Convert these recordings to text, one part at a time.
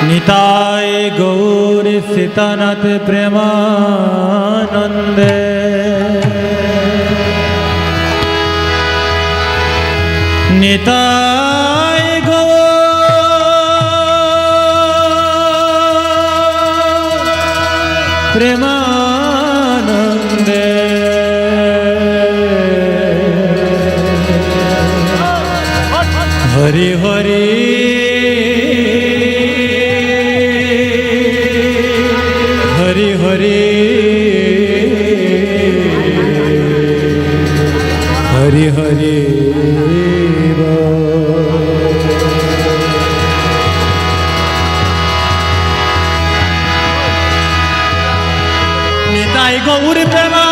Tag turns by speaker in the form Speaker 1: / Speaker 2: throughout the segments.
Speaker 1: Nitai Gaur Sitanath Premanande Nitai Gaur Premanande Hari Hari Hari Hari Hari Hari Nitai Gaur Prema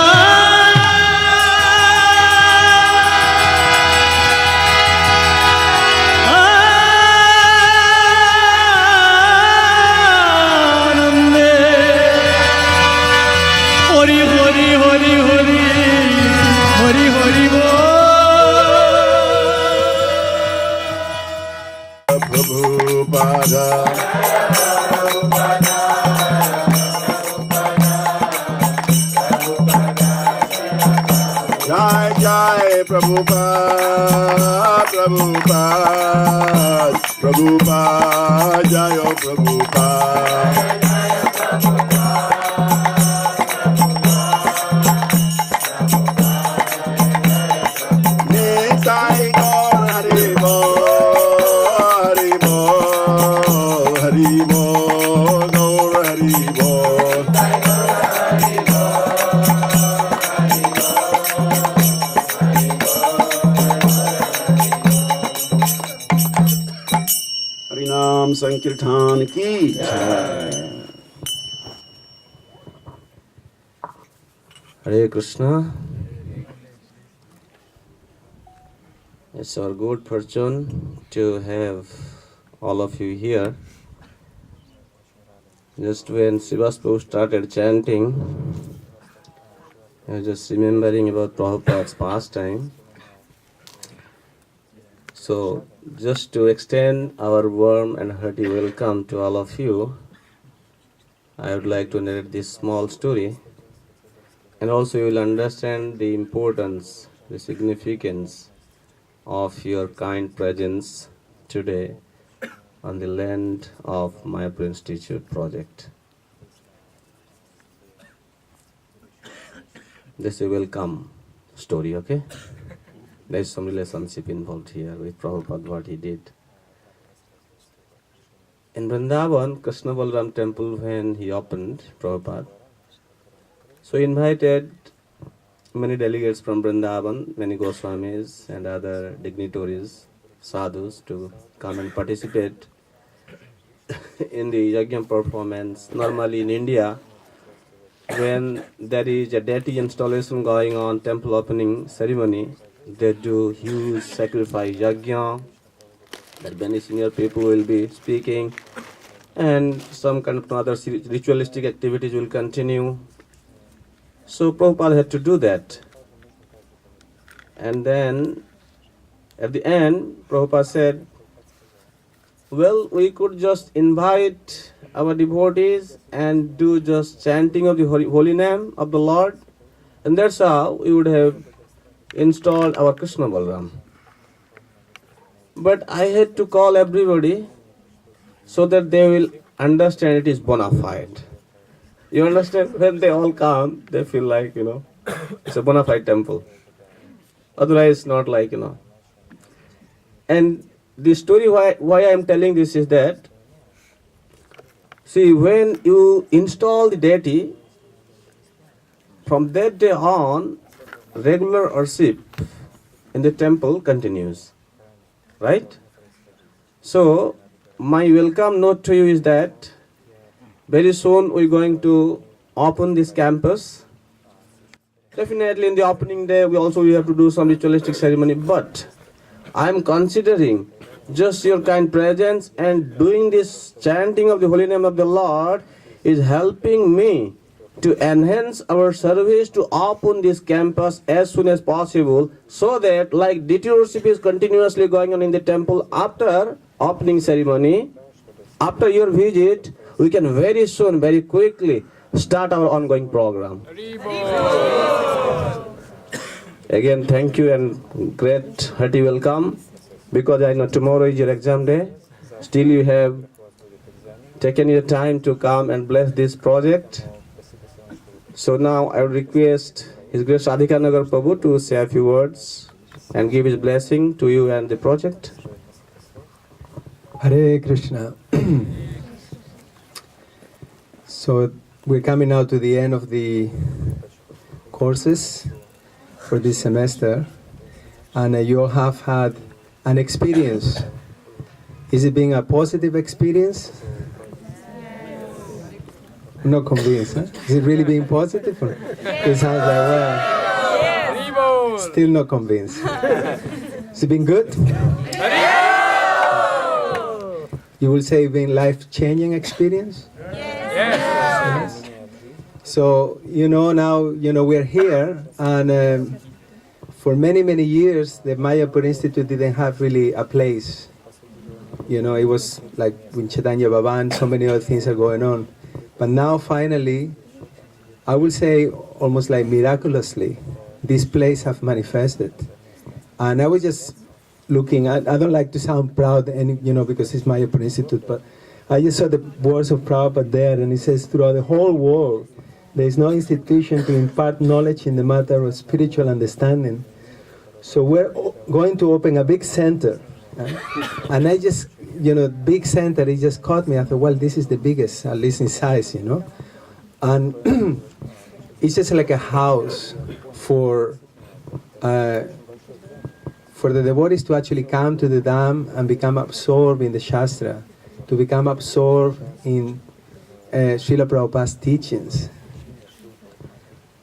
Speaker 2: Prabhupada, Jayo Prabhupada. Nitai Gaur Hari Bol, Hari Bol, Hari Bol, Gaur Hari Bol. Harinam Sankirtan ki jai.
Speaker 3: Hare Krishna. It's our good fortune to have all of you here. Just when Sivaspo started chanting, I was just remembering about Prabhupada's pastime. So, just to extend our warm and hearty welcome to all of you, I would like to narrate this small story, and also you will understand the importance, the significance of your kind presence today on the land of Mayapur Institute project. This is a welcome story, okay? There is some relationship involved here with Prabhupada, what he did. In Vrindavan, Krishna Balram temple, when he opened, Prabhupada, so he invited many delegates from Vrindavan, many Goswamis and other dignitaries, sadhus, to come and participate in the yajna performance. Normally in India, when there is a deity installation going on, temple opening ceremony, they do huge sacrifice yajna, that many senior people will be speaking, and some kind of other ritualistic activities will continue. So Prabhupada had to do that. And then at the end, Prabhupada said, well, we could just invite our devotees and do just chanting of the holy name of the Lord, and that's how we would have installed our Krishna Balram. But I had to call everybody so that they will understand it is bona fide. You understand? When they all come, they feel like, it's a bona fide temple. Otherwise, not like, And the story why I am telling this is that, see, when you install the deity, from that day on, regular worship in the temple continues. Right? So, my welcome note to you is that very soon we're going to open this campus. Definitely in the opening day we have to do some ritualistic ceremony, but I am considering just your kind presence and doing this chanting of the holy name of the Lord is helping me to enhance our service to open this campus as soon as possible, so that like deity worship is continuously going on in the temple after opening ceremony, After your visit, we can very soon, very quickly start our ongoing program. Again, thank you and great hearty welcome, because I know tomorrow is your exam day. Still you have taken your time to come and bless this project. So now I would request His Grace Radhikanagar Prabhu to say a few words and give his blessing to you and the project.
Speaker 4: Hare Krishna. So we're coming now to the end of the courses for this semester, and you all have had an experience. Is it being a positive experience? I'm not convinced. Huh? Is it really being positive? Or it sounds like, well, still not convinced. Has it been good? You will say it's been life-changing experience? Yes. So, now, we're here, and for many, many years, the Mayapur Institute didn't have really a place. It was like with Chaitanya Baba and so many other things are going on. But now, finally, I will say almost like miraculously, this place have manifested. And I was just looking, I don't like to sound proud, because it's Mayapur Institute, but I just saw the words of Prabhupada there, and it says, throughout the whole world, there is no institution to impart knowledge in the matter of spiritual understanding. So we're going to open a big center. And I just, big center, it just caught me. I thought, well, this is the biggest, at least in size, And it's just like a house for the devotees to actually come to the Dham and become absorbed in the Shastra, to become absorbed in Srila Prabhupada's teachings.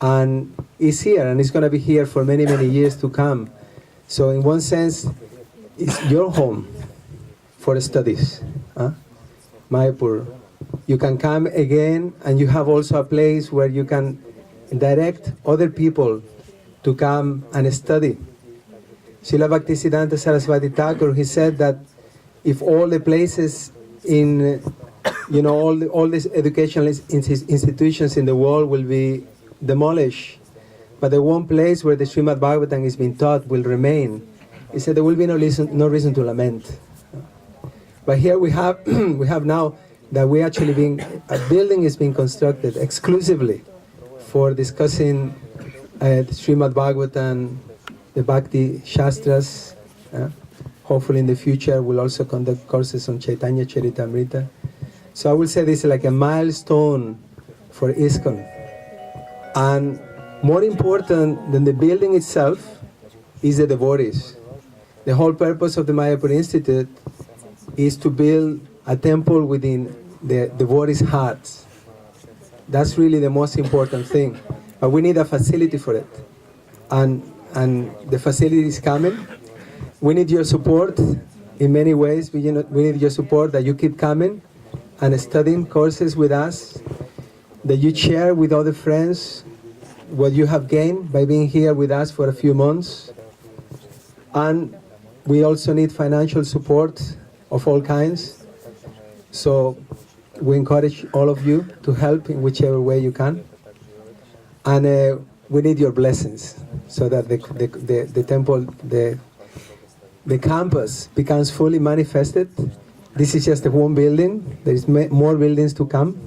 Speaker 4: And it's here, and it's going to be here for many, many years to come. So in one sense, it's your home for studies. Mayapur. You can come again, and you have also a place where you can direct other people to come and study. Srila Bhaktisiddhanta Saraswati Thakur, he said that if all the places in, all these educational institutions in the world will be demolished, but the one place where the Srimad Bhagavatam is being taught will remain, he said there will be no reason to lament. But here we have we have now that we actually a building is being constructed exclusively for discussing the Srimad Bhagavatam, the Bhakti Shastras. Hopefully in the future we'll also conduct courses on Chaitanya Charitamrita. So I will say this is like a milestone for ISKCON. And more important than the building itself is the devotees. The whole purpose of the Mayapur Institute is to build a temple within the devotees' hearts. That's really the most important thing. But we need a facility for it. And the facility is coming. We need your support in many ways. We need your support that you keep coming and studying courses with us, that you share with other friends what you have gained by being here with us for a few months. And we also need financial support of all kinds. So we encourage all of you to help in whichever way you can. And we need your blessings so that the temple, the campus becomes fully manifested. This is just one building. There is more buildings to come.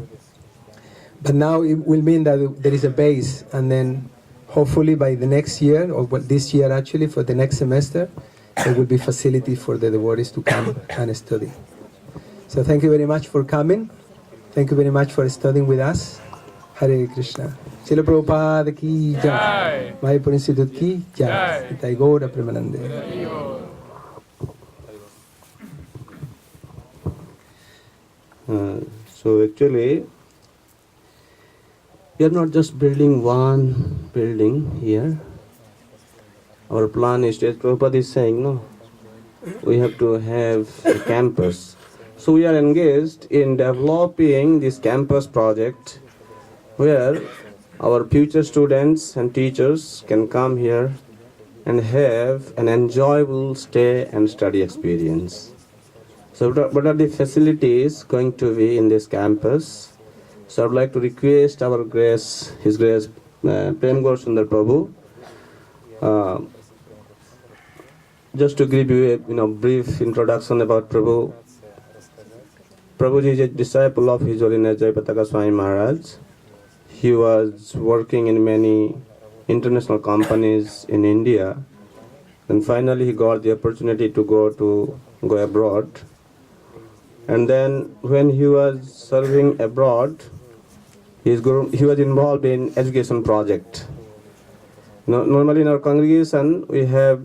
Speaker 4: But now it will mean that there is a base, and then hopefully by the next year, or this year actually, for the next semester, there will be facility for the devotees to come and study. So thank you very much for coming. Thank you very much for studying with us. Hare Krishna. Srila Prabhupada ki jai. Mayapur Institute ki jai. Nitai Gaura Premanande.
Speaker 3: So actually, we are not just building one building here. Our plan is, as Prabhupada is saying, no, we have to have a campus. So we are engaged in developing this campus project where our future students and teachers can come here and have an enjoyable stay and study experience. So So what are the facilities going to be in this campus? So I would like to request our Grace, His Grace Prem Gaur Sundar Prabhu, just to give you a brief introduction about Prabhu. Prabhuji is a disciple of His Holiness Jayapataka Swami Maharaj. He was working in many international companies in India, and finally he got the opportunity to go abroad. And then when he was serving abroad, he was involved in education project. Normally in our congregation we have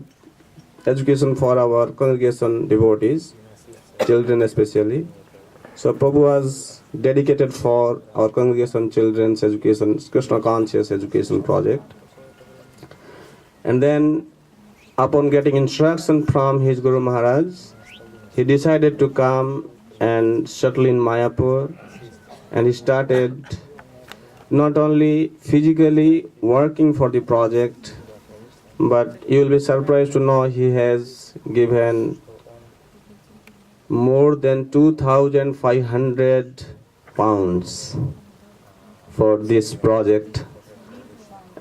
Speaker 3: education for our congregation devotees, children especially. So Prabhu was dedicated for our congregation children's education, Krishna conscious education project. And then upon getting instruction from his Guru Maharaj, he decided to come and settle in Mayapur, and he started not only physically working for the project, but you will be surprised to know he has given more than 2,500 pounds for this project.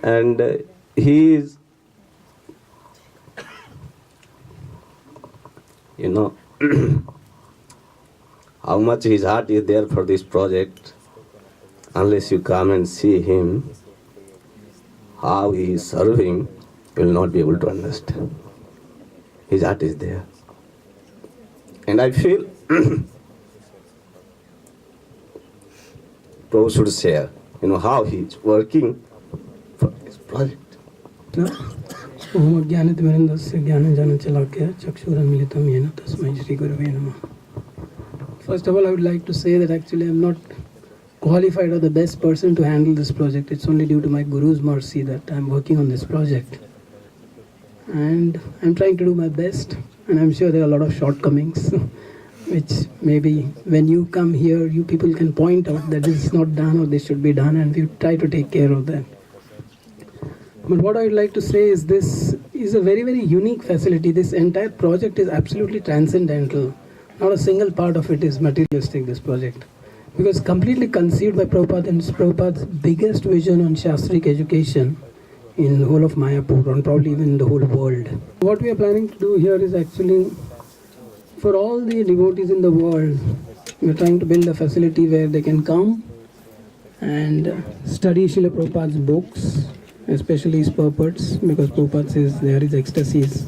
Speaker 3: And he is, how much his heart is there for this project. Unless you come and see him, how he is serving, you will not be able to understand. His heart is there. And I feel Prabhu should share, how he is working for this project.
Speaker 5: First of all, I would like to say that actually I'm not qualified or the best person to handle this project. It's only due to my Guru's mercy that I'm working on this project. And I'm trying to do my best, and I'm sure there are a lot of shortcomings which maybe when you come here, you people can point out that this is not done or this should be done, and we try to take care of that. But what I would like to say is this is a very, very unique facility. This entire project is absolutely transcendental. Not a single part of it is materialistic, this project. Because completely conceived by Prabhupada, and it's Prabhupada's biggest vision on Shastric education in the whole of Mayapur, and probably even in the whole world. What we are planning to do here is actually, for all the devotees in the world, we are trying to build a facility where they can come and study Srila Prabhupada's books, especially his purports, because Prabhupada says there is ecstasies.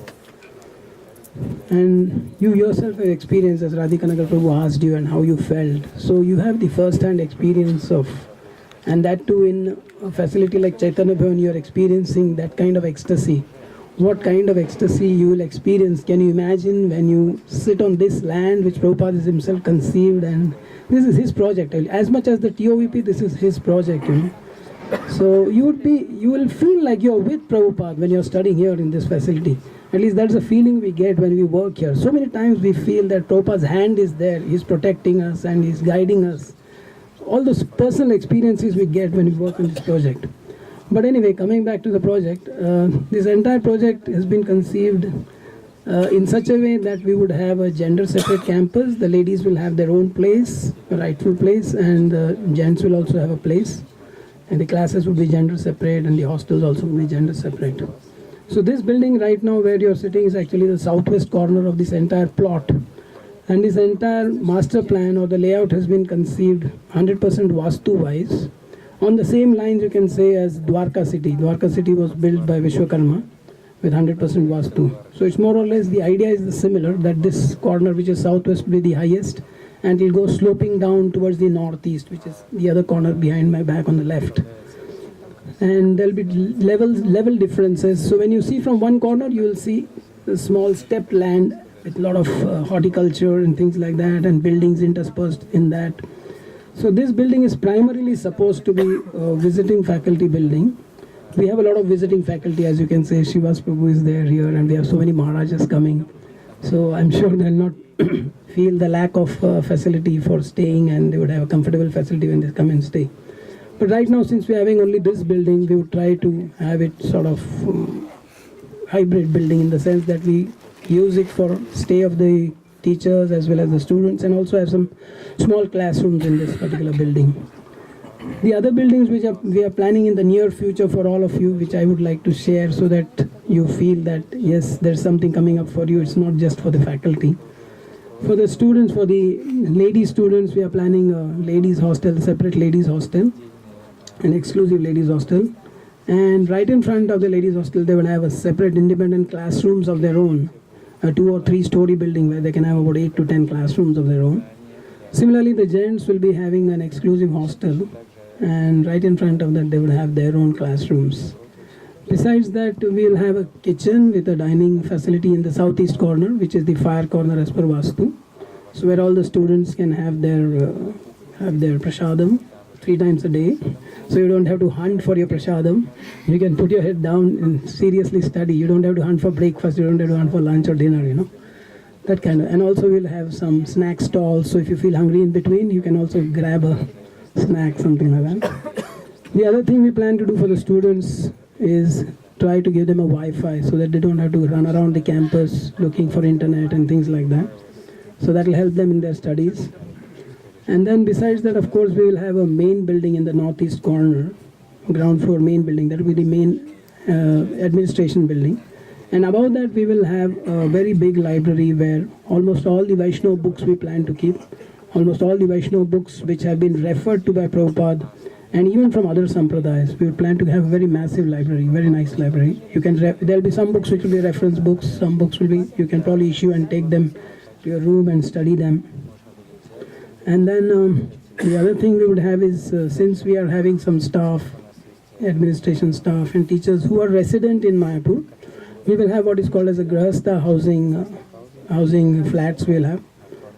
Speaker 5: And you yourself have experienced, as Radhikanagar Prabhu asked you, and how you felt. So you have the first-hand experience of, and that too in a facility like Chaitanya Bhavan, you are experiencing that kind of ecstasy. What kind of ecstasy you will experience? Can you imagine when you sit on this land which Prabhupada has himself conceived, and this is his project. As much as the TOVP, this is his project, So you will feel like you're with Prabhupada when you're studying here in this facility. At least that's a feeling we get when we work here. So many times we feel that Prabhupada's hand is there, he's protecting us and he's guiding us. All those personal experiences we get when we work on this project. But anyway, coming back to the project, this entire project has been conceived in such a way that we would have a gender-separate campus. The ladies will have their own place, a rightful place, and the gents will also have a place. And the classes would be gender-separate, and the hostels also would be gender-separate. So this building right now where you're sitting is actually the southwest corner of this entire plot. And this entire master plan or the layout has been conceived 100% Vastu-wise. On the same lines you can say as Dwarka city. Dwarka city was built by Vishwakarma with 100% Vastu. So it's more or less, the idea is similar, that this corner which is southwest will be the highest, and it'll go sloping down towards the northeast, which is the other corner behind my back on the left. And there'll be level differences. So when you see from one corner, you will see a small stepped land with a lot of horticulture and things like that, and buildings interspersed in that. So this building is primarily supposed to be a visiting faculty building. We have a lot of visiting faculty, as you can say. Shivas Prabhu is there here, and we have so many Maharajas coming. So I'm sure they'll not feel the lack of facility for staying, and they would have a comfortable facility when they come and stay. But right now, since we're having only this building, we would try to have it sort of hybrid building, in the sense that we use it for stay of the teachers as well as the students, and also have some small classrooms in this particular building. The other buildings which we are planning in the near future for all of you, which I would like to share so that you feel that yes, there's something coming up for you. It's not just for the faculty. For the students, for the lady students, we are planning a ladies hostel, separate ladies hostel, an exclusive ladies hostel. And right in front of the ladies hostel, they will have a separate independent classrooms of their own, a 2 or 3 story building where they can have about 8 to 10 classrooms of their own. Similarly, the gents will be having an exclusive hostel, and right in front of that they will have their own classrooms. Besides that, we will have a kitchen with a dining facility in the southeast corner, which is the fire corner as per Vastu. So where all the students can have their prasadam 3 times a day. So you don't have to hunt for your prasadam. You can put your head down and seriously study. You don't have to hunt for breakfast. You don't have to hunt for lunch or dinner, you know. That kind of. And also we'll have some snack stalls. So if you feel hungry in between, you can also grab a snack, something like that. The other thing we plan to do for the students is try to give them a Wi-Fi so that they don't have to run around the campus looking for internet and things like that. So that will help them in their studies. And then besides that, of course, we will have a main building in the northeast corner, ground floor main building. That will be the main administration building. And above that, we will have a very big library where almost all the Vaishnava books we plan to keep, almost all the Vaishnava books which have been referred to by Prabhupada, and even from other sampradayas. We plan to have a very massive library, very nice library. You can there will be some books which will be reference books, some books will be, you can probably issue and take them to your room and study them. And then the other thing we would have is, since we are having some staff, administration staff and teachers who are resident in Mayapur, we will have what is called as a Grahastha housing flats we'll have.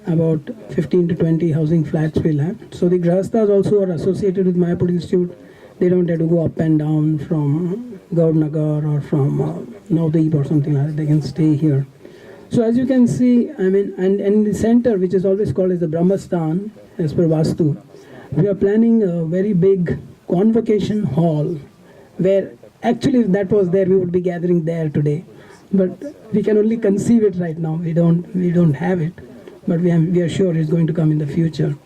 Speaker 5: About 15 to 20 housing flats we'll have. So the Grahasthas also are associated with Mayapur Institute. They don't have to go up and down from Gaurnagar or from Navdeep or something like that. They can stay here. So as you can see, I mean, and in the center, which is always called as the Brahmastan, as per Vastu, we are planning a very big convocation hall, where actually if that was there, we would be gathering there today. But we can only conceive it right now. We don't have it, but we are sure it's going to come in the future.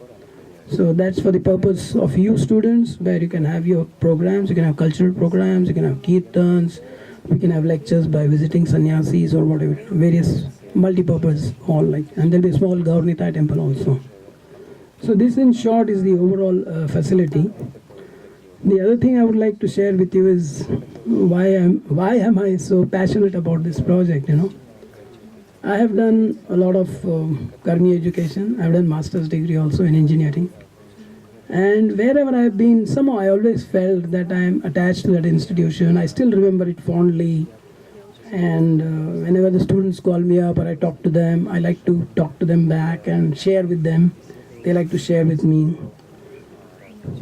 Speaker 5: So that's for the purpose of you students, where you can have your programs, you can have cultural programs, you can have kirtans, we can have lectures by visiting sannyasis or whatever, various multi-purpose hall like, and there'll be a small Gaurnita temple also. So this in short is the overall facility. The other thing I would like to share with you is why am I so passionate about this project, you know. I have done a lot of Karmi education. I have done master's degree also in engineering. And wherever I have been, somehow I always felt that I am attached to that institution. I still remember it fondly. And whenever the students call me up or I talk to them, I like to talk to them back and share with them. They like to share with me.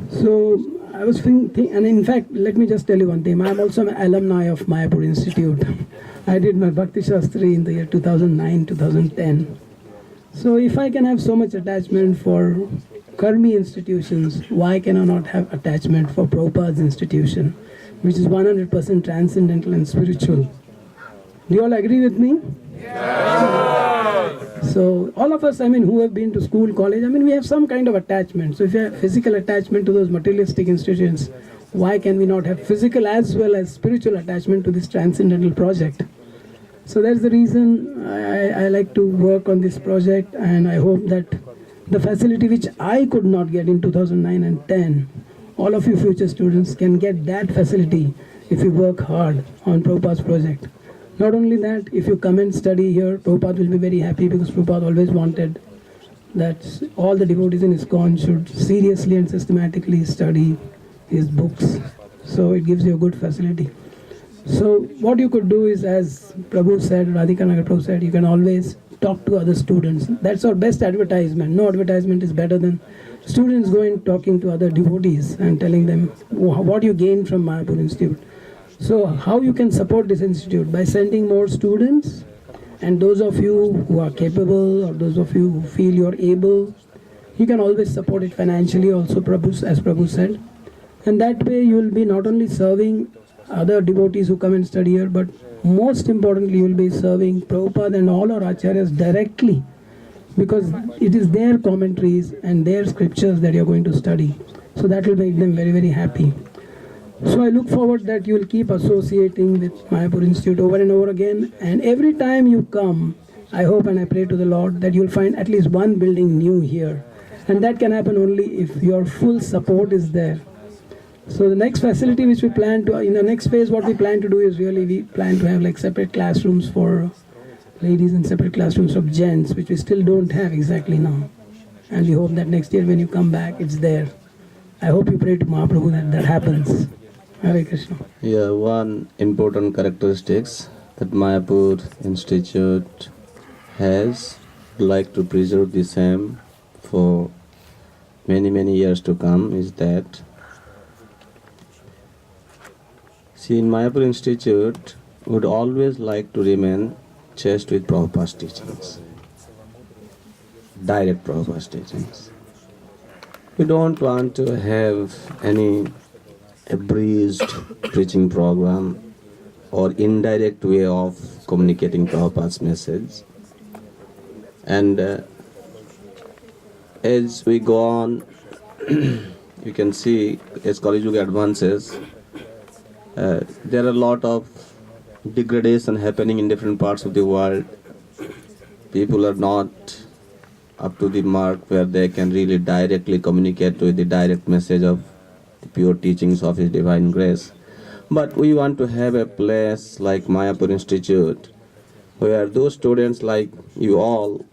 Speaker 5: So I was thinking, and in fact, let me just tell you one thing. I am also an alumni of Mayapur Institute. I did my Bhakti Shastri in the year 2009, 2010. So if I can have so much attachment for Karmi institutions, why can I not have attachment for Prabhupada's institution, which is 100% transcendental and spiritual? Do you all agree with me? Yeah. So all of us, I mean, who have been to school, college, I mean, we have some kind of attachment. So if you have physical attachment to those materialistic institutions, why can we not have physical as well as spiritual attachment to this transcendental project? So that's the reason I like to work on this project, and I hope that the facility which I could not get in 2009 and 10, all of you future students can get that facility if you work hard on Prabhupada's project. Not only that, if you come and study here, Prabhupada will be very happy, because Prabhupada always wanted that all the devotees in ISKCON should seriously and systematically study his books. So it gives you a good facility. So what you could do is, as Prabhu said, Radhika Nagar Prabhu said, you can always talk to other students. That's our best advertisement. No advertisement is better than students going talking to other devotees and telling them what you gain from Mayapur Institute. So how you can support this institute? By sending more students, and those of you who are capable, or those of you who feel you're able, you can always support it financially also, as Prabhu said. And that way you will be not only serving other devotees who come and study here, but most importantly you will be serving Prabhupada and all our acharyas directly, because it is their commentaries and their scriptures that you're going to study. So that will make them very, very happy. So I look forward that you will keep associating with Mayapur Institute over and over again. And every time you come, I hope and I pray to the Lord that you'll find at least one building new here. And that can happen only if your full support is there. So the next facility which we plan to, in the next phase, what we plan to do is really we plan to have like separate classrooms for ladies and separate classrooms for gents, which we still don't have exactly now. And we hope that next year when you come back, it's there. I hope you pray to Mahaprabhu that that happens. Hare Krishna.
Speaker 3: Yeah, one important characteristics that Mayapur Institute has, like to preserve the same for many, many years to come, is that, see, in Mayapur Institute would always like to remain chaste with Prabhupada's teachings, direct Prabhupada's teachings. We don't want to have any abridged preaching program or indirect way of communicating Prabhupada's message. And as we go on, you can see as Kali Yuga advances, there are a lot of degradation happening in different parts of the world. People are not up to the mark where they can really directly communicate with the direct message of the pure teachings of His Divine Grace. But we want to have a place like Mayapur Institute where those students like you all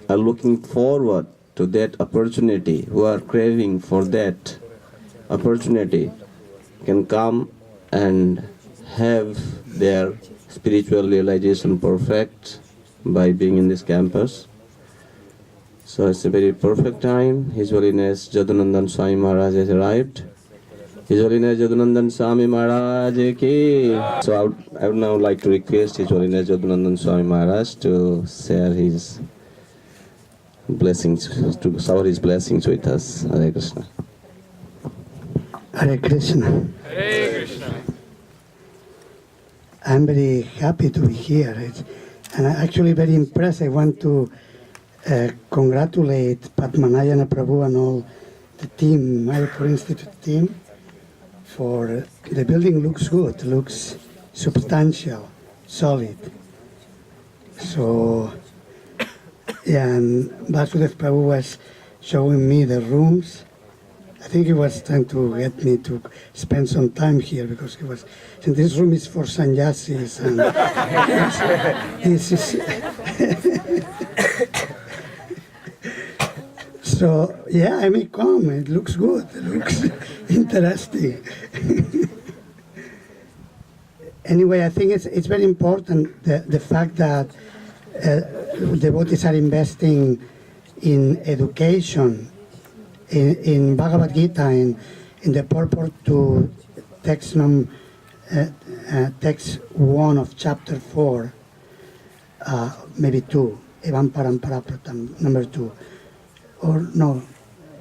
Speaker 3: are looking forward to that opportunity, who are craving for that opportunity, can come and have their spiritual realization perfect by being in this campus. So it's a very perfect time. His Holiness Jadunandan Swami Maharaj has arrived. His Holiness Jadunandan Swami Maharaj ki. So I would now like to request His Holiness Jadunandan Swami Maharaj to share his blessings, to shower his blessings with us. Hare Krishna.
Speaker 6: Hare Krishna.
Speaker 1: Hare Krishna.
Speaker 6: I'm very happy to be here, and I'm actually very impressed. I want to congratulate Padmanayana Prabhu and all the team, Mayapur Institute team, for the building looks good, looks substantial, solid. So, yeah, and Vasudev Prabhu was showing me the rooms. I think he was trying to get me to spend some time here because he was saying this room is for sannyasis and this is so yeah, I may come. It looks good. It looks interesting. Anyway, I think it's very important the fact that devotees are investing in education. In Bhagavad Gita, in the purport to text 1 of chapter 4, maybe 2, Evam Paramparapratam, number 2, or no,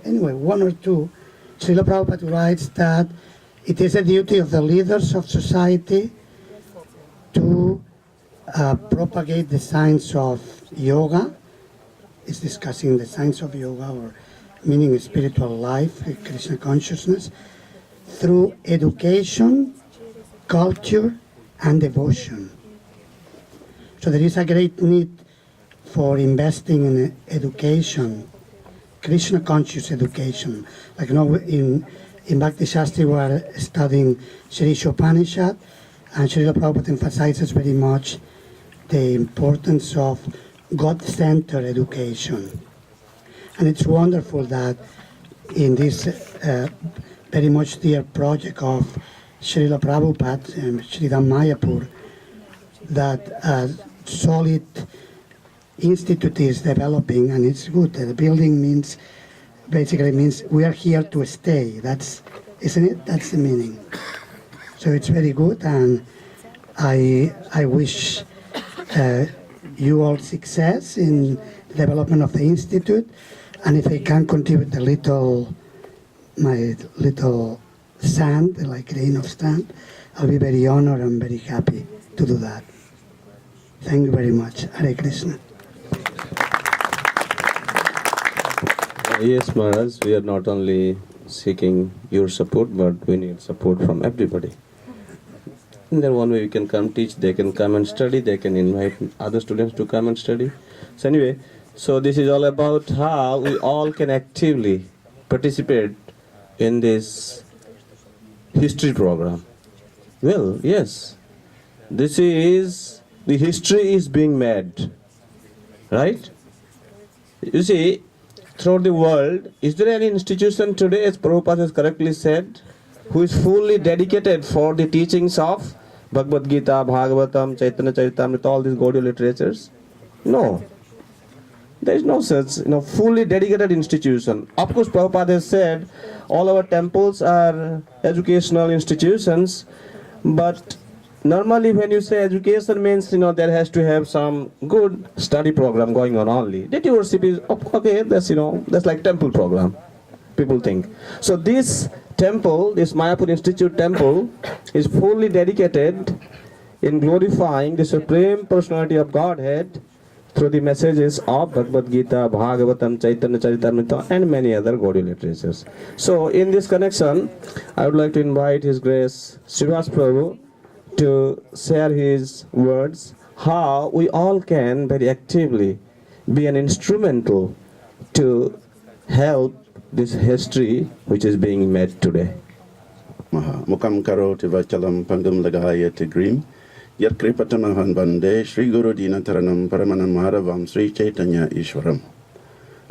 Speaker 6: anyway, 1 or 2, Srila Prabhupada writes that it is a duty of the leaders of society to propagate the science of yoga. It's discussing the science of yoga, or meaning spiritual life, Krishna consciousness, through education, culture, and devotion. So there is a great need for investing in education, Krishna conscious education. Like, you know, in Bhakti Shastri we are studying Sri Upanishad, and Srila Prabhupada emphasizes very much the importance of God-centered education. And it's wonderful that in this very much dear project of Srila Prabhupada and Sridham Mayapur, that a solid institute is developing, and it's good. The building basically means we are here to stay. That's, isn't it? That's the meaning. So it's very good, and I wish you all success in the development of the institute. And if I can contribute my little sand, like grain of sand, I'll be very honored and very happy to do that. Thank you very much. Hare Krishna.
Speaker 3: Yes, Maharaj, we are not only seeking your support, but we need support from everybody. In that one way, we can come teach, they can come and study, they can invite other students to come and study. So anyway, so this is all about how we all can actively participate in this history program. Well, yes, this is, the history is being made, right? You see, throughout the world, is there any institution today, as Prabhupada has correctly said, who is fully dedicated for the teachings of Bhagavad Gita, Bhagavatam, Chaitanya Charitamrita, all these Gaudiya literatures? No. There is no such, fully dedicated institution. Of course, Prabhupada has said all our temples are educational institutions, but normally when you say education means, there has to have some good study program going on only. Deity worship is, okay, that's, that's like temple program, people think. So this temple, this Mayapur Institute Temple, is fully dedicated in glorifying the Supreme Personality of Godhead through the messages of Bhagavad Gita, Bhagavatam, Chaitanya Charitamrita, and many other Gaudiya literatures. So in this connection, I would like to invite His Grace Srivas Prabhu to share his words, how we all can very actively be an instrumental to help this history which is being made today.
Speaker 2: Mukam karo tiva chalam pangam lagaya tigrim. Yat kripatamahan bande Sri Guru Dinataranam Paramanam Maharavam Sri Chaitanya Ishwaram.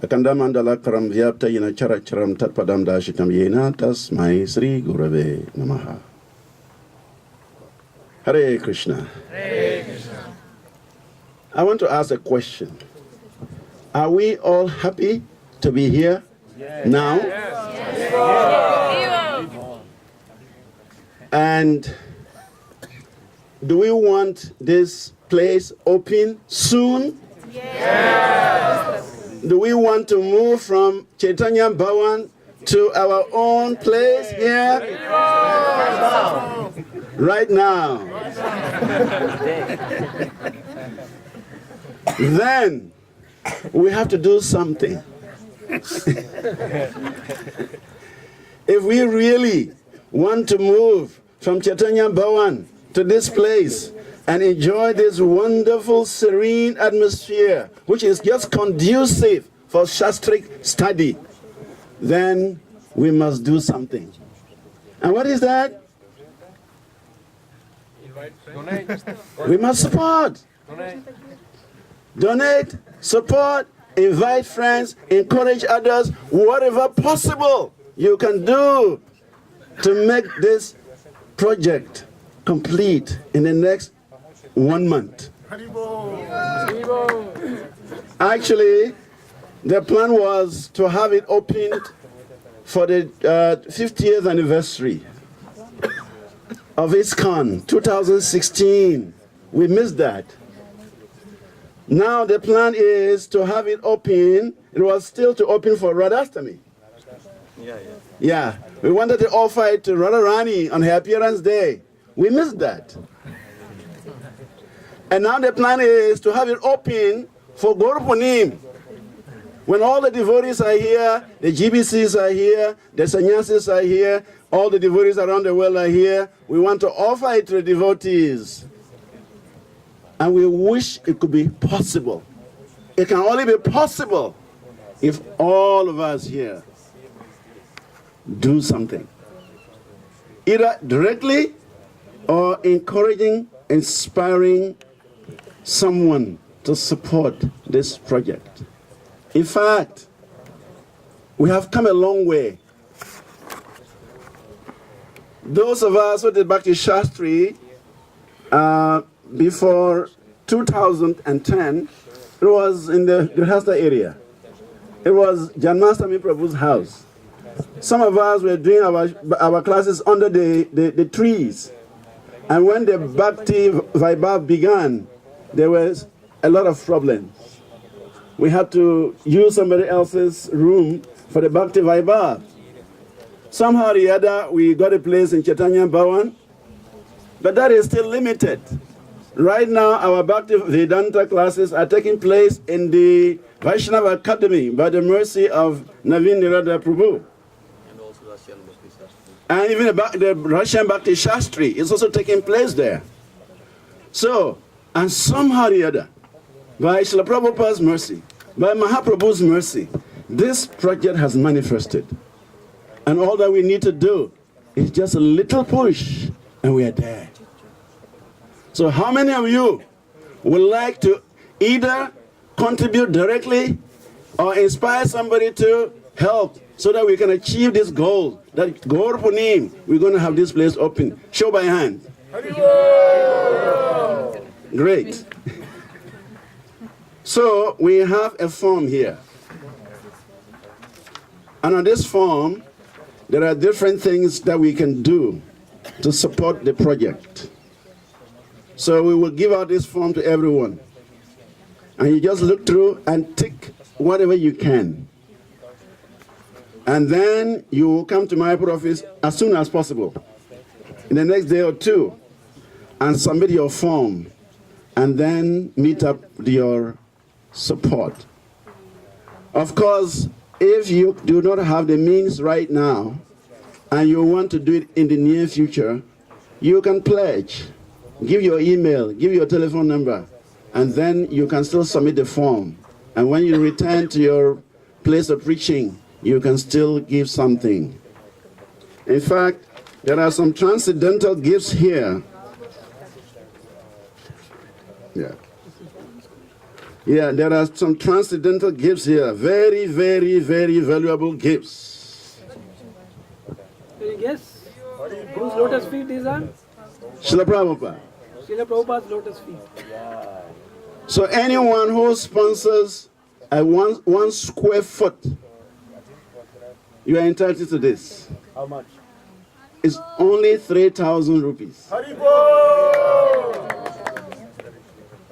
Speaker 2: Akanda mandala karam vyapta yena characharam tatpadam dashitam yena tasmai Sri Gurave Namaha. Hare Krishna.
Speaker 1: Hare Krishna.
Speaker 2: I want to ask a question. Are we all happy to be here now? And do we want this place open soon? Do we want to move from Chaitanya Bhavan to our own place here? Right now. Then we have to do something. If we really want to move from Chaitanya Bhavan to this place and enjoy this wonderful, serene atmosphere, which is just conducive for Shastric study, then we must do something. And what is that? We must support. Donate, support, invite friends, encourage others, whatever possible you can do to make this project complete in the next 1 month. Actually, the plan was to have it opened for the 50th anniversary of ISKCON, 2016. We missed that. Now the plan is to have it open. It was still to open for Radhastami. Yeah, we wanted to offer it to Radharani on her appearance day. We missed that. And now the plan is to have it open for Guru Punim. When all the devotees are here, the GBCs are here, the sannyasis are here, all the devotees around the world are here, we want to offer it to the devotees. And we wish it could be possible. It can only be possible if all of us here do something. Either directly or encouraging, inspiring someone to support this project. In fact, we have come a long way. Those of us who did Bhakti Shastri before 2010, it was in the Grihastha area. It was Janmastami Prabhu's house. Some of us were doing our classes under the trees. And when the Bhakti Vaibhav began, there was a lot of problems. We had to use somebody else's room for the Bhakti Vaibhav. Somehow or the other, we got a place in Chaitanya Bhavan, but that is still limited. Right now, our Bhakti Vedanta classes are taking place in the Vaishnava Academy by the mercy of Naveen Nirada Prabhu. And even the Russian Bhakti Shastri is also taking place there. So, and somehow or the other, by Srila Prabhupada's mercy, by Mahaprabhu's mercy, this project has manifested. And all that we need to do is just a little push, and we are there. So how many of you would like to either contribute directly or inspire somebody to help so that we can achieve this goal, that Gaur Punim, we're going to have this place open? Show by hand. Great. So we have a form here. And on this form, there are different things that we can do to support the project. So we will give out this form to everyone. And you just look through and tick whatever you can. And then you will come to Mayapur office as soon as possible, in the next day or two, and submit your form, and then meet up with your support. Of course, if you do not have the means right now, and you want to do it in the near future, you can pledge. Give your email, give your telephone number, and then you can still submit the form. And when you return to your place of preaching, you can still give something. In fact, there are some transcendental gifts here. Yeah, there are some transcendental gifts here. Very, very, very valuable gifts.
Speaker 5: Can you guess whose lotus feet these are?
Speaker 2: Srila Prabhupada.
Speaker 5: Srila Prabhupada's lotus feet.
Speaker 2: So anyone who sponsors a one square foot, you are entitled to this.
Speaker 7: How much?
Speaker 2: It's only 3,000 rupees.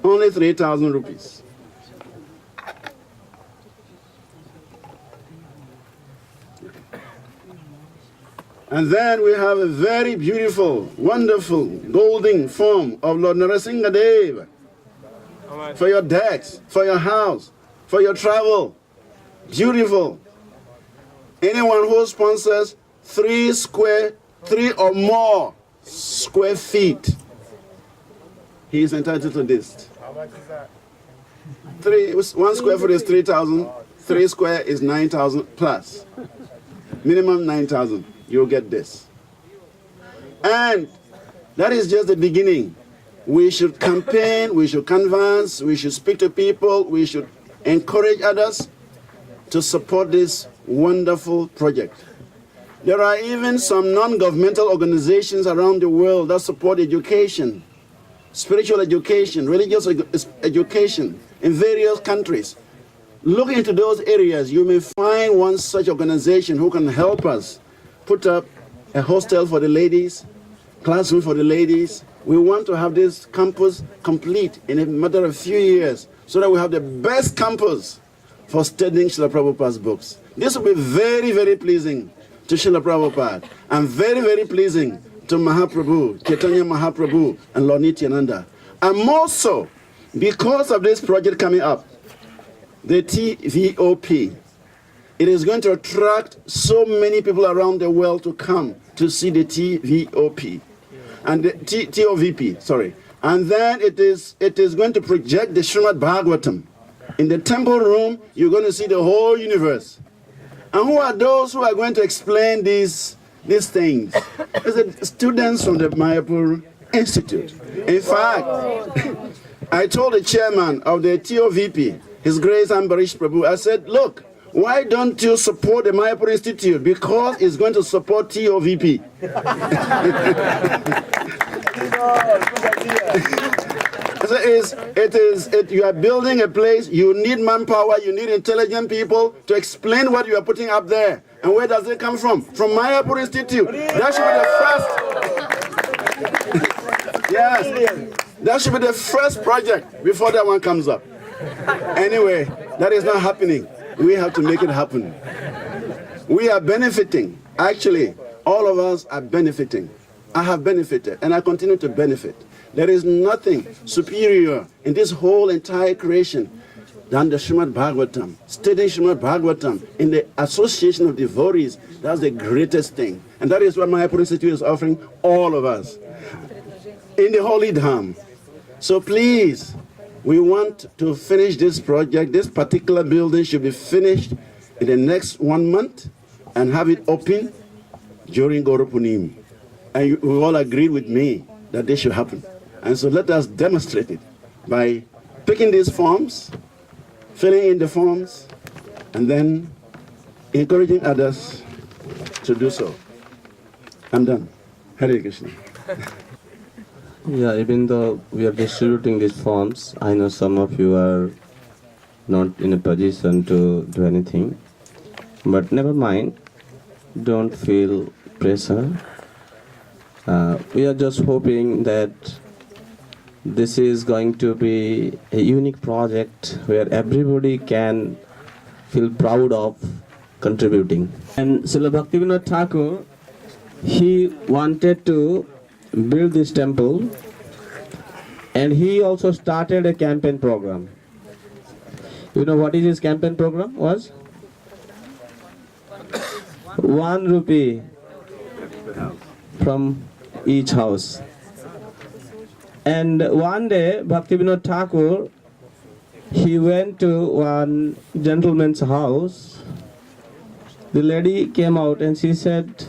Speaker 2: Only 3,000 rupees. And then we have a very beautiful, wonderful, golden form of Lord Narasimha for your decks, for your house, for your travel. Beautiful. Anyone who sponsors 3 or more square feet, he is entitled to this.
Speaker 7: How much is that?
Speaker 2: 1 square foot is 3,000. 3 square is 9,000 plus. Minimum 9,000. You'll get this. And that is just the beginning. We should campaign, we should canvass, we should speak to people, we should encourage others to support this wonderful project. There are even some non-governmental organizations around the world that support education, spiritual education, religious education in various countries. Look into those areas. You may find one such organization who can help us put up a hostel for the ladies, classroom for the ladies. We want to have this campus complete in a matter of a few years so that we have the best campus for studying Srila Prabhupada's books. This will be very, very pleasing to Srila Prabhupada and very, very pleasing to Mahaprabhu, Chaitanya Mahaprabhu and Lord Nityananda. And more so, because of this project coming up, the TVOP, it is going to attract so many people around the world to come to see the TVOP and the TOVP, sorry. And then it is going to project the Srimad Bhagavatam. In the temple room, you're going to see the whole universe. And who are those who are going to explain these things? It's the students from the Mayapur Institute. In fact, I told the chairman of the TOVP, His Grace Ambarish Prabhu, I said, look, why don't you support the Mayapur Institute? Because it's going to support TOVP. You are building a place, you need manpower, you need intelligent people to explain what you are putting up there. And where does it come from? From Mayapur Institute. That should be the first. Yes, that should be the first project before that one comes up. Anyway, that is not happening. We have to make it happen. We are benefiting. Actually, all of us are benefiting. I have benefited, and I continue to benefit. There is nothing superior in this whole entire creation than the Srimad Bhagavatam. Studying Srimad Bhagavatam in the association of devotees, that's the greatest thing. And that is what Mayapur Institute is offering all of us in the Holy Dham. So please, we want to finish this project. This particular building should be finished in the next 1 month and have it open during Guru Punim. And you all agreed with me that this should happen. And so let us demonstrate it by picking these forms, filling in the forms, and then encouraging others to do so. I'm done. Hare Krishna.
Speaker 3: Yeah, even though we are distributing these forms, I know some of you are not in a position to do anything. But never mind, don't feel pressure. We are just hoping that this is going to be a unique project where everybody can feel proud of contributing. And Srila Bhaktivinoda Thakur, he wanted to build this temple, and he also started a campaign program. You know what is his campaign program was? 1 rupee from each house. And one day, Bhaktivinoda Thakur, he went to one gentleman's house. The lady came out and she said,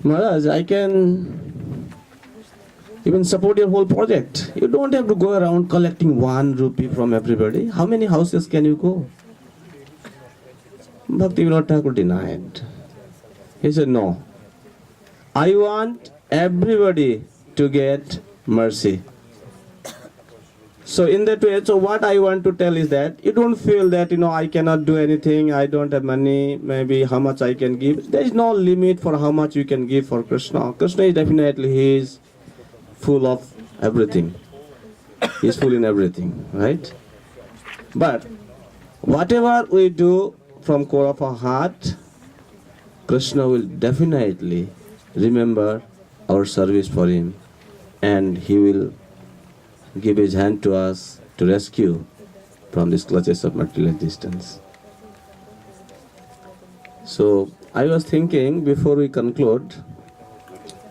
Speaker 3: Maharaj, I can even support your whole project. You don't have to go around collecting 1 rupee from everybody. How many houses can you go? Bhaktivinoda Thakur denied. He said, no. I want everybody to get mercy. So in that way, so what I want to tell is that you don't feel that, I cannot do anything, I don't have money, maybe how much I can give. There is no limit for how much you can give for Krishna. Krishna is definitely, he is full of everything. He is full in everything, right? But whatever we do from core of our heart, Krishna will definitely remember our service for him, and he will give his hand to us to rescue from these clutches of material existence. So I was thinking before we conclude,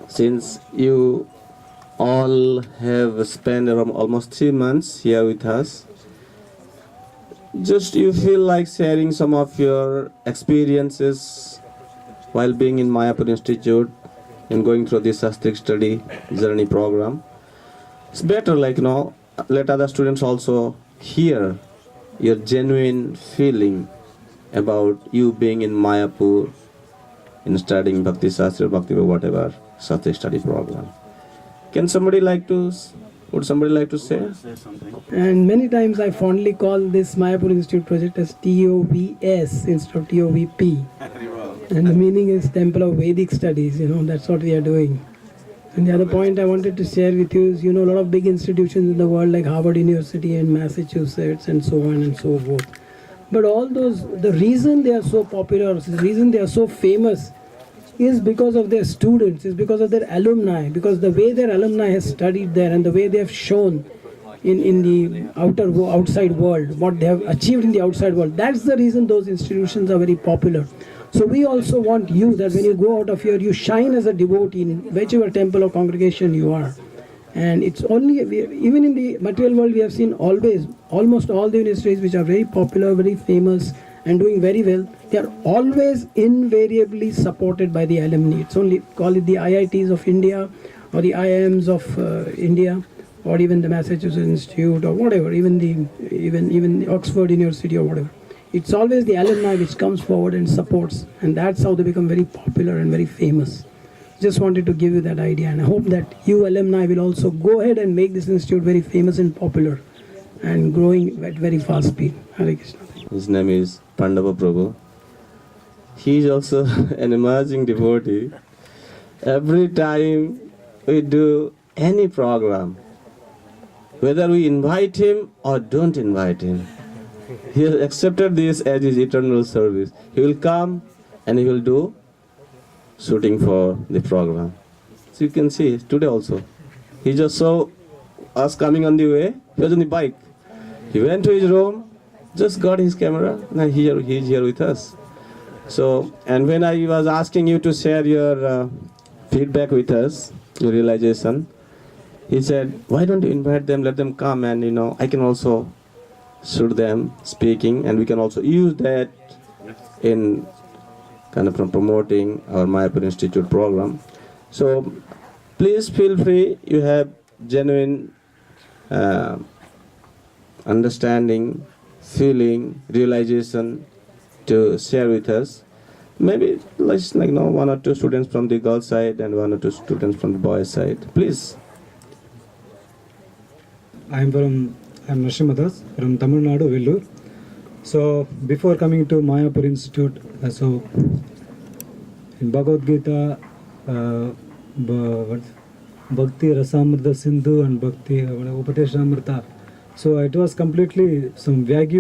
Speaker 3: since you all have spent around almost 3 months here with us, just you feel like sharing some of your experiences while being in Mayapur Institute and going through this Shastric study journey program. It's better, let other students also hear your genuine feeling about you being in Mayapur, in studying Bhakti Shastri or Bhakti or whatever Shastric study program. Would somebody like to say?
Speaker 5: And many times I fondly call this Mayapur Institute project as TOVS instead of TOVP. And the meaning is Temple of Vedic Studies, that's what we are doing. And the other point I wanted to share with you is, a lot of big institutions in the world like Harvard University and Massachusetts and so on and so forth. But all those, the reason they are so popular, the reason they are so famous is because of their students, is because of their alumni, because the way their alumni has studied there and the way they have shown in the outside world, what they have achieved in the outside world. That's the reason those institutions are very popular. So we also want you that when you go out of here, you shine as a devotee in whichever temple or congregation you are. And it's only, even in the material world, we have seen almost all the universities which are very popular, very famous and doing very well, they are always invariably supported by the alumni. It's only, call it the IITs of India or the IIMs of India, or even the Massachusetts Institute or whatever, even the Oxford University or whatever. It's always the alumni which comes forward and supports, and that's how they become very popular and very famous. Just wanted to give you that idea, and I hope that you alumni will also go ahead and make this institute very famous and popular and growing at very fast speed. Hare Krishna.
Speaker 3: His name is Pandava Prabhu. He is also an emerging devotee. Every time we do any program, whether we invite him or don't invite him, he has accepted this as his eternal service. He will come and he will do shooting for the program. So you can see today also. He's just so us coming on the way. He was on the bike. He went to his room, just got his camera, and he's here with us. So, and when I was asking you to share your feedback with us, your realization, he said, why don't you invite them, let them come, and I can also shoot them speaking, and we can also use that in kind of promoting our Mayapur Institute program. So please feel free, you have genuine understanding, feeling, realization to share with us. Maybe let's one or two students from the girls side and one or two students from the boys side. Please.
Speaker 7: I'm Nrsimhadas from Tamil Nadu, Vellore. So before coming to Mayapur Institute, so in Bhagavad Gita, Bhakti Rasamrita Sindhu and Bhakti Upateshamrita. So it was completely some vague.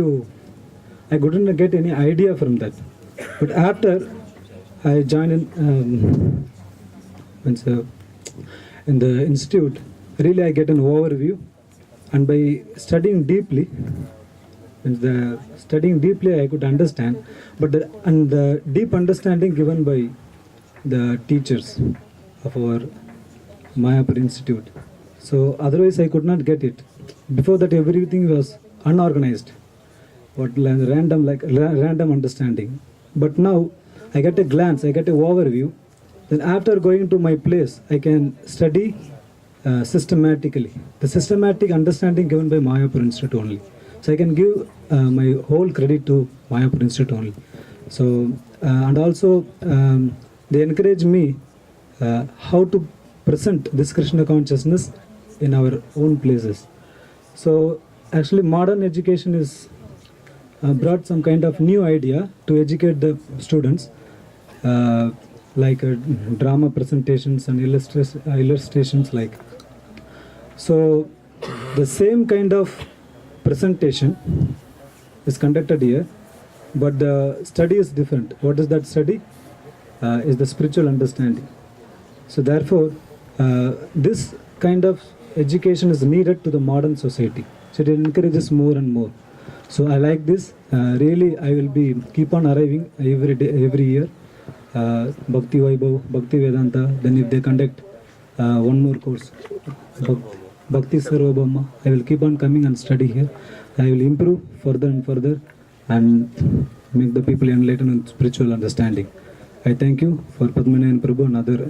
Speaker 7: I couldn't get any idea from that. But after I joined in the institute, really I get an overview, and by studying deeply, I could understand. But the deep understanding given by the teachers of our Mayapur Institute. So otherwise I could not get it. Before that everything was unorganized, random understanding. But now I get a glance, I get an overview. Then after going to my place, I can study systematically. The systematic understanding given by Mayapur Institute only. So I can give my whole credit to Mayapur Institute only. So and also they encourage me how to present this Krishna consciousness in our own places. So actually modern education is brought some kind of new idea to educate the students, like drama presentations and illustrations like. So the same kind of presentation is conducted here, but the study is different. What is that study? Is the spiritual understanding. So therefore, this kind of education is needed to the modern society. So it encourages more and more. So I like this. Really, I will be keep on arriving every day, every year. Bhakti Vaibhav, Bhakti Vedanta. Then if they conduct one more course, Bhakti Sarvabhauma, I will keep on coming and study here. I will improve further and further and make the people enlightened in spiritual understanding. I thank you for Padmani and Prabhu and other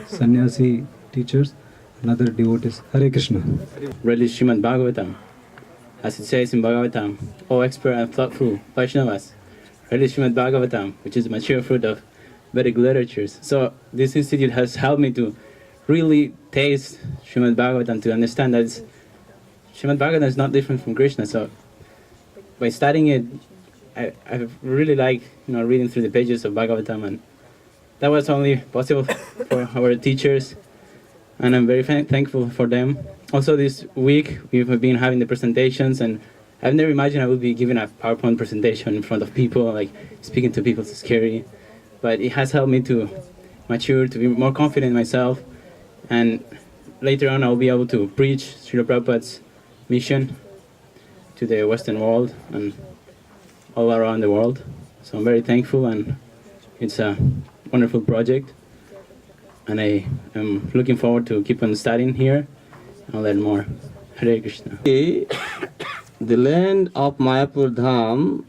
Speaker 7: sannyasi teachers and other devotees. Hare Krishna.
Speaker 8: Read Srimad Bhagavatam. As it says in Bhagavatam, O expert and thoughtful Vaishnavas, read Srimad Bhagavatam, which is the mature fruit of Vedic literatures. So this institute has helped me to really taste Srimad Bhagavatam, to understand that Srimad Bhagavatam is not different from Krishna. So by studying it, I really like reading through the pages of Bhagavatam, and that was only possible for our teachers, and I'm very thankful for them. Also this week we've been having the presentations, and I've never imagined I would be giving a PowerPoint presentation in front of people, like speaking to people is scary, but it has helped me to mature, to be more confident in myself, and later on I'll be able to preach Srila Prabhupada's mission to the Western world and all around the world. So I'm very thankful, and it's a wonderful project, and I am looking forward to keep on studying here and learn more. Hare Krishna.
Speaker 3: The land of Mayapur Dham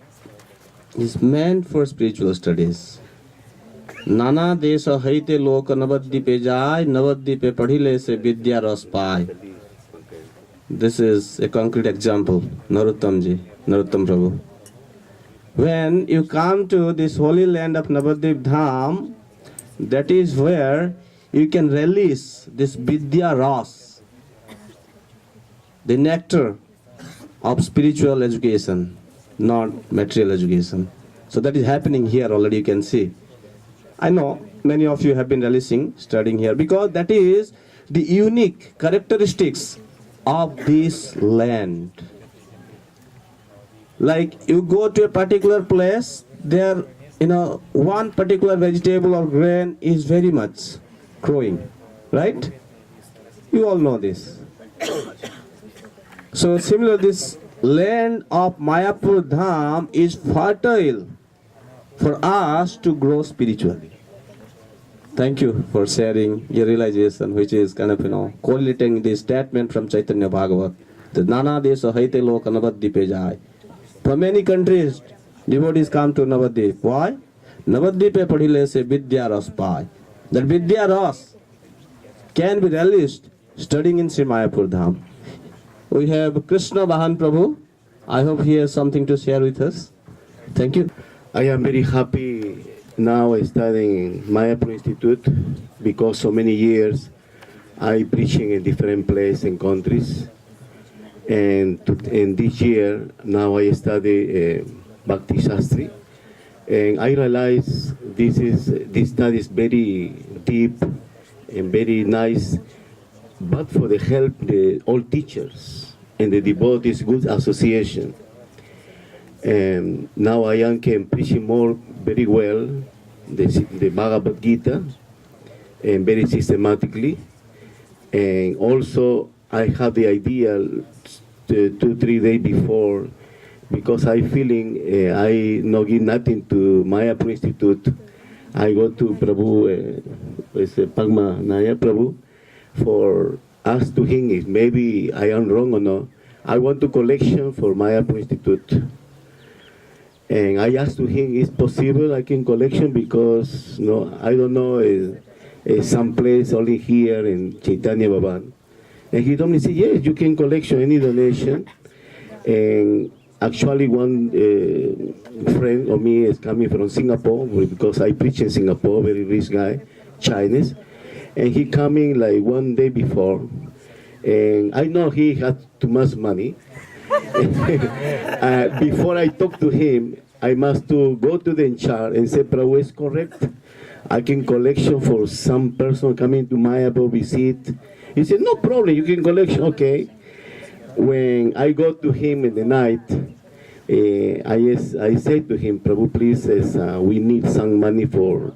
Speaker 3: is meant for spiritual studies. Nana desha haite lok navaddipe jai, navaddipe padhile se vidya ras pai. This is a concrete example. Narottam Prabhu. When you come to this holy land of Navadvip Dham, that is where you can release this Vidya Ras, the nectar of spiritual education, not material education. So that is happening here already, you can see. I know many of you have been releasing, studying here, because that is the unique characteristics of this land. Like you go to a particular place, there, one particular vegetable or grain is very much growing, right? You all know this. So similarly, this land of Mayapur Dham is fertile for us to grow spiritually. Thank you for sharing your realization, which is kind of, correlating the statement from Chaitanya Bhagavat, that Nana Desha Haite Lok Navadvipe Jai. From many countries, devotees come to Navadvip. Why? Navadvipe Padhile se Vidya Ras Pai. That Vidya Ras can be realized studying in Sri Mayapur Dham. We have Krishna Vahan Prabhu. I hope he has something to share with us. Thank you.
Speaker 9: I am very happy now studying in Mayapur Institute because so many years I preaching in different places and countries. And this year, now I study Bhakti Shastri. And I realize this study is very deep and very nice, but for the help the all teachers and the devotees good association. And now I am preaching more very well the Bhagavad Gita and very systematically. And also I have the idea 2-3 days before, because I feeling I no give nothing to Mayapur Institute. I go to Prabhu, Pagma Naya Prabhu, for ask to him if maybe I am wrong or not. I want to collection for Mayapur Institute. And I asked to him, is possible I can collection, because I don't know, some place only here in Chaitanya Bhavan. And he told me, say, yes, you can collection any donation. And actually one friend of me is coming from Singapore, because I preach in Singapore, very rich guy, Chinese. And he coming like one day before. And I know he had too much money. Before I talk to him, I must to go to the in charge and say, Prabhu is correct. I can collection for some person coming to Mayapur visit. He said, no problem, you can collection, okay. When I go to him in the night, I say to him, Prabhu, please, we need some money for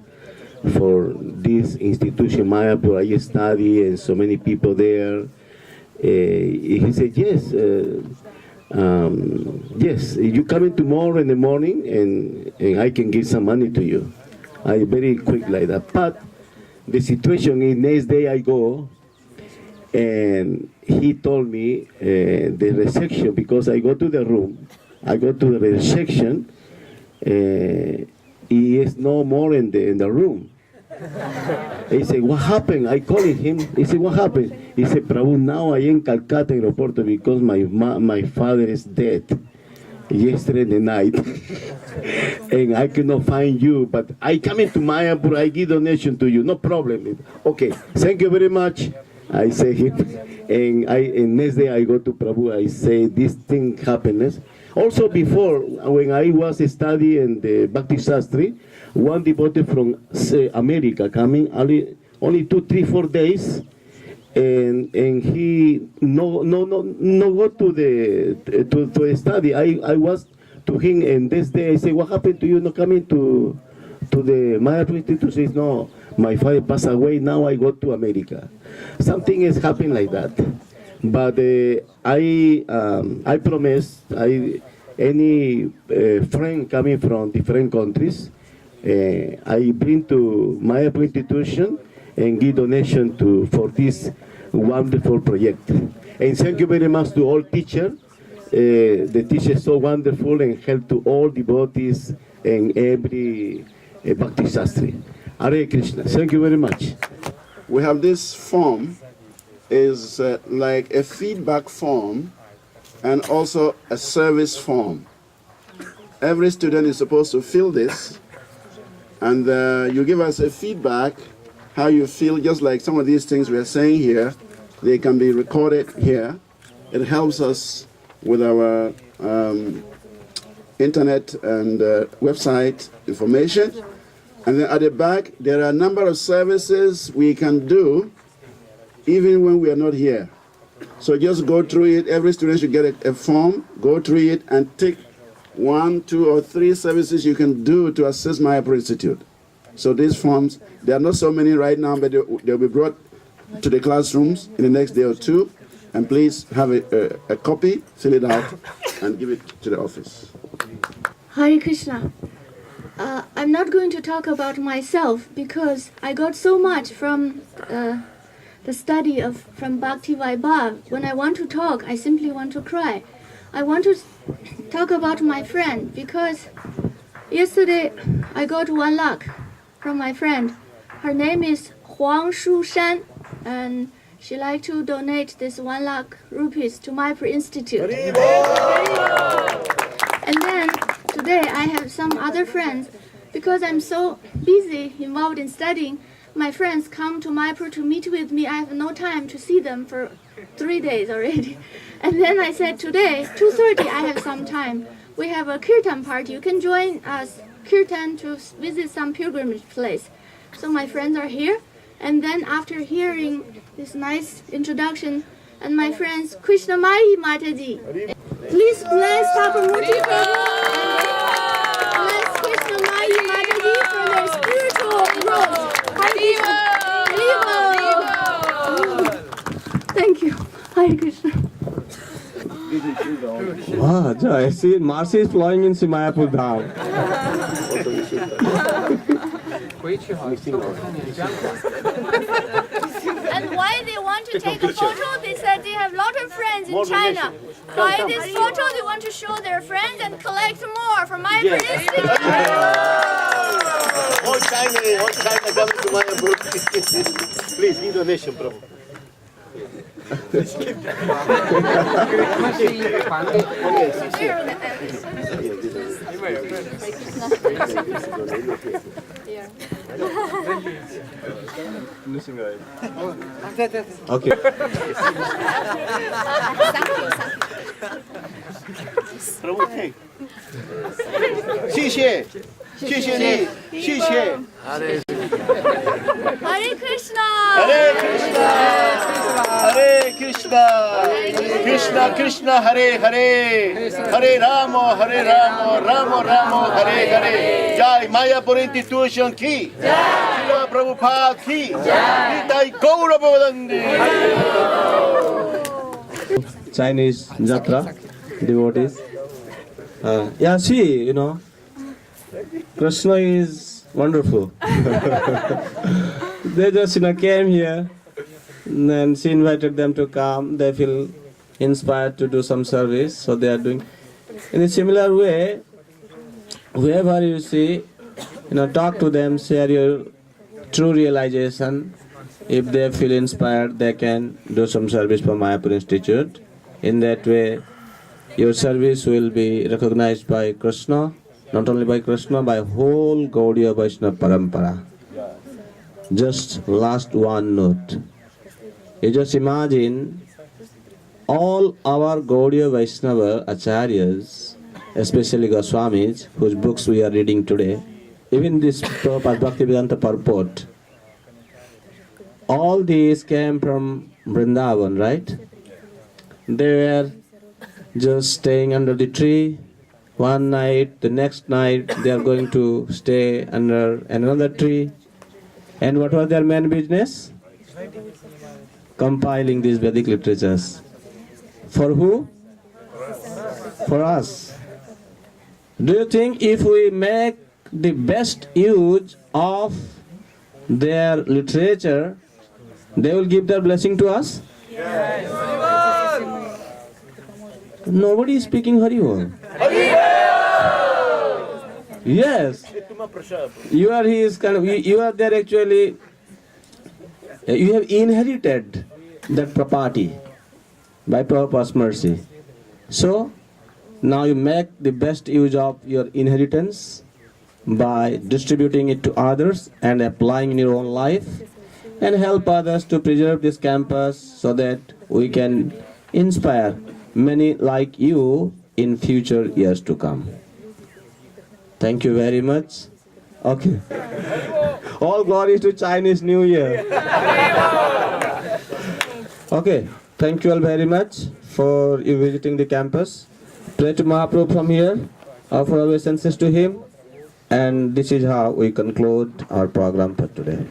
Speaker 9: this institution, Mayapur. I study and so many people there. He said, yes, yes, you come in tomorrow in the morning and I can give some money to you. I very quick like that. But the situation is next day I go, and he told me the reception, because I go to the room, I go to the reception, he is no more in the room. He said, what happened? I called him. He said, what happened? He said, Prabhu, now I am in Calcutta airport because my father is dead yesterday night. And I cannot find you, but I come into Mayapur, I give donation to you, no problem. Okay, thank you very much. I say him, and next day I go to Prabhu, I say this thing happiness. Also before, when I was studying the Bhakti Shastri, one devotee from America coming, only 2, 3, 4 days, and he no go to the study. I was to him, and this day I say, what happened to you not coming to the Mayapur Institute? He says, no, my father passed away, now I go to America. Something is happening like that. But I promise, any friend coming from different countries, I bring to Mayapur Institution and give donation for this wonderful project. And thank you very much to all teachers. The teacher is so wonderful and help to all devotees and every Bhakti Shastri. Hare Krishna. Thank you very much.
Speaker 2: We have this form, is like a feedback form and also a service form. Every student is supposed to fill this, and you give us a feedback, how you feel, just like some of these things we are saying here. They can be recorded here. It helps us with our internet and website information. And then at the back, there are a number of services we can do even when we are not here. So just go through it. Every student should get a form, go through it, and take 1, 2, or 3 services you can do to assist Mayapur Institute. So these forms, there are not so many right now, but they'll be brought to the classrooms in the next day or two. And please have a copy, fill it out, and give it to the office.
Speaker 10: Hare Krishna. I'm not going to talk about myself because I got so much from the study from Bhakti Vaibhav. When I want to talk, I simply want to cry. I want to talk about my friend because yesterday I got 1 lakh from my friend. Her name is Huang Shushan, and she like to donate this 1 lakh rupees to Mayapur Institute. And then today I have some other friends. Because I'm so busy, involved in studying, my friends come to Mayapur to meet with me. I have no time to see them for 3 days already. And then I said, today, 2:30, I have some time. We have a kirtan party. You can join us, kirtan, to visit some pilgrimage place. So my friends are here. And then after hearing this nice introduction, and my friends, Krishna Mai Mataji, please bless Thakurmurti Prabhu and bless Krishna Mai Mataji for their spiritual growth. Thank you. Hare Krishna.
Speaker 3: Wow, Joy, see, Marcy is flowing in Mayapur Dham.
Speaker 10: And why they want to take a photo? They said they have a lot of friends in China. By this photo, they want to show their friends and collect more from Mayapur Institute.
Speaker 9: All China coming to Mayapur. Please, give donation, bro.
Speaker 3: Okay.
Speaker 9: Prabhu, take. 谢谢，谢谢你，谢谢。
Speaker 10: Hare Krishna.
Speaker 9: Hare Krishna, Hare Krishna, Krishna Krishna, Hare Hare, Hare Rama, Rama Rama, Hare Hare. Jai Mayapur Institution ki, Srila Prabhupada ki, Nitai Gaura Bhavadandi.
Speaker 3: Chinese Jatra devotees. Yeah, see, Krishna is wonderful. They just came here, and then she invited them to come. They feel inspired to do some service, so they are doing. In a similar way, whoever you see, talk to them, share your true realization. If they feel inspired, they can do some service for Mayapur Institute. In that way, your service will be recognized by Krishna, not only by Krishna, by whole Gaudiya Vaishnava Parampara. Just last one note. You just imagine all our Gaudiya Vaishnava Acharyas, especially Goswamis, whose books we are reading today, even this Prabhupada Bhaktivedanta purport, all these came from Vrindavan, right? They were just staying under the tree. One night, the next night, they are going to stay under another tree. And what was their main business? Compiling these Vedic literatures. For who? For us. Do you think if we make the best use of their literature, they will give their blessing to us? Yes. Nobody is speaking Haribol. Yes. You are his kind of, you are there actually, you have inherited that property by Prabhupada's mercy. So, now you make the best use of your inheritance by distributing it to others and applying in your own life, and help others to preserve this campus so that we can inspire many like you in future years to come. Thank you very much. Okay. All glories to Chinese New Year. Okay. Thank you all very much for you visiting the campus. Pray to Mahaprabhu from here. Offer obeisances to him. And this is how we conclude our program for today.